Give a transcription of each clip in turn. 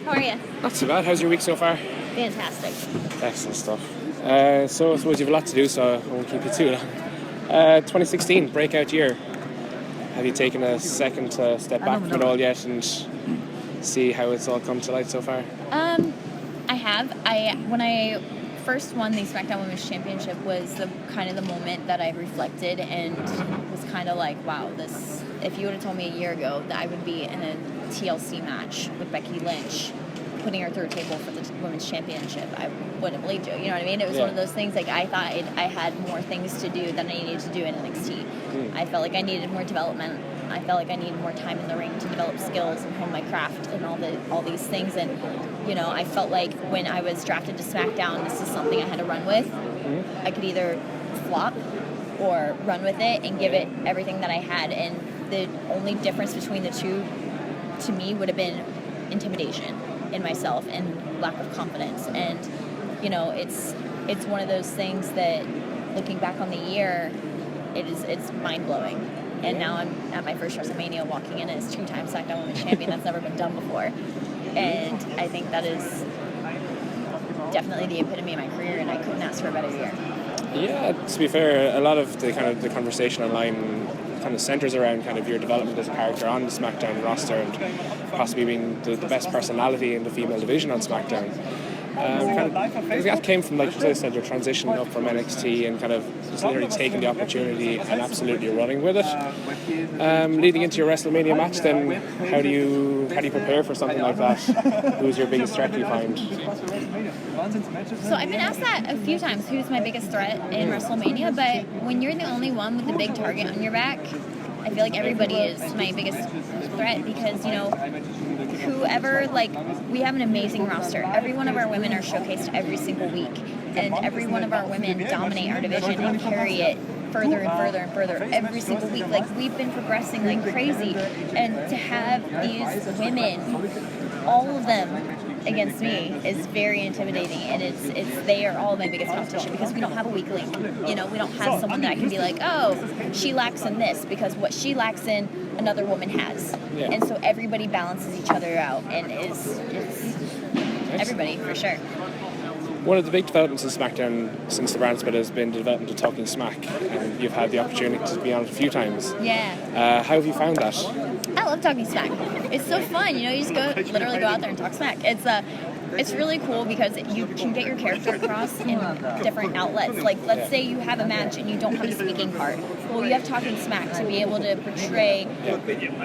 How are you? Not too bad. How's your week so far? Fantastic. Excellent stuff. So I suppose you have a lot to do, so I won't keep you too long. 2016, breakout year. Have you taken a second to step back from it all yet and see how it's all come to light so far? I have. When I first won the Smackdown Women's Championship was the moment that I reflected and was kind of like, wow, this. If you would have told me a year ago that I would be in a TLC match with Becky Lynch, putting her through a table for the Women's Championship, I wouldn't have believed you. You know what I mean? It was one of those things, like, I thought I had more things to do than I needed to do in NXT. I felt like I needed more development. I felt like I needed more time in the ring to develop skills and hone my craft and all these things. And, you know, I felt like when I was drafted to SmackDown, this is something I had to run with. I could either flop or run with it and give it everything that I had. And the only difference between the two, to me, would have been intimidation in myself and lack of confidence. And, you know, it's one of those things that, looking back on the year, it's mind-blowing. And now I'm at my first WrestleMania, walking in as two-time SmackDown Women's Champion. That's never been done before. And I think that is definitely the epitome of my career, and I couldn't ask for a better year. Yeah, to be fair, a lot of the conversation online kind of centers around kind of your development as a character on the SmackDown roster and possibly being the best personality in the female division on SmackDown. That came from, like I said, your transition up from NXT and kind of just literally taking the opportunity and absolutely running with it. Leading into your WrestleMania match, then how do you prepare for something like that? Who's your biggest threat, do you find? So I've been asked that a few times, who's my biggest threat in WrestleMania, but when you're the only one with the big target on your back, I feel like everybody is my biggest threat because, you know, whoever, like, we have an amazing roster. Every one of our women are showcased every single week, and every one of our women dominate our division and carry it further and further and further every single week. Like, we've been progressing like crazy, and to have these women, all of them against me, is very intimidating, and they are all my biggest competition because we don't have a weak link. You know, we don't have someone that I can be like, oh, she lacks in this, because what she lacks in, another woman has. Yeah. And so everybody balances each other out, and it's everybody, for sure. One of the big developments in SmackDown since the brand split has been the development of Talking Smack, and you've had the opportunity to be on it a few times. Yeah. How have you found that? I love Talking Smack. It's so fun, you know, you just literally go out there and talk smack. It's really cool because you can get your character across in different outlets. Like, let's say you have a match and you don't have a speaking part. Well, you have Talking Smack to be able to portray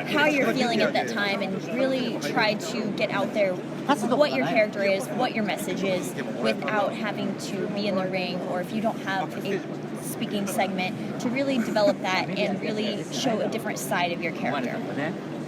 how you're feeling at that time and really try to get out there what your character is, what your message is, without having to be in the ring, or if you don't have a speaking segment, to really develop that and really show a different side of your character.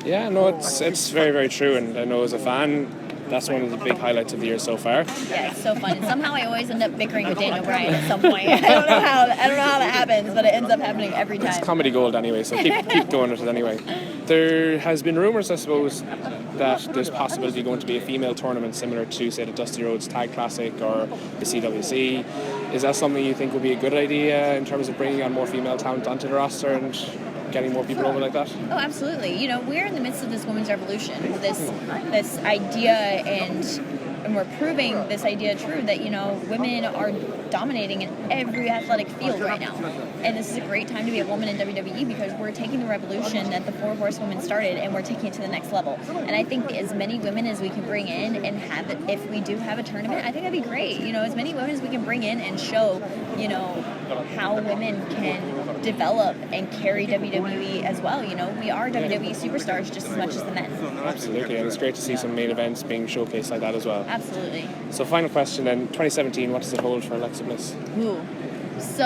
Yeah, no, it's very, very true, and I know as a fan, that's one of the big highlights of the year so far. Yeah, it's so fun. And somehow I always end up bickering with Daniel Bryan at some point. I don't know how that happens, but it ends up happening every time. It's comedy gold anyway, so keep going with it anyway. There has been rumours, I suppose, that there's possibility going to be a female tournament similar to, say, the Dusty Rhodes Tag Classic or the CWC. Is that something you think would be a good idea in terms of bringing on more female talent onto the roster and getting more people over like that? Oh, absolutely. You know, we're in the midst of this women's revolution, this idea, and we're proving this idea true that, you know, women are dominating in every athletic field right now. And this is a great time to be a woman in WWE because we're taking the revolution that the Four Horsewomen started and we're taking it to the next level. And I think as many women as we can bring in and have it, if we do have a tournament, I think that'd be great. You know, as many women as we can bring in and show, you know, how women can develop and carry WWE as well. You know, we are WWE superstars just as much as the men. Absolutely, and it's great to see some main events being showcased like that as well. Absolutely. So final question then, 2017, what does it hold for Alexa Bliss? Ooh. So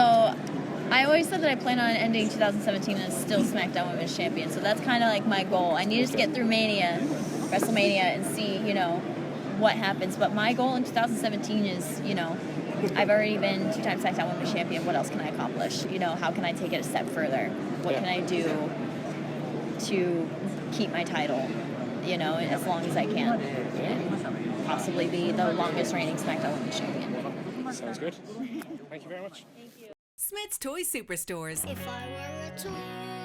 I always said that I plan on ending 2017 as still SmackDown Women's Champion, so that's kind of like my goal. I need to get through WrestleMania, and see, you know, what happens. But my goal in 2017 is, you know, I've already been two-time SmackDown Women's Champion. What else can I accomplish? You know, how can I take it a step further? What can I do to keep my title, you know, as long as I can, and possibly be the longest reigning SmackDown Women's Champion. Sounds good. Thank you very much. Thank you. Smyths Toy Superstores. If I were a toy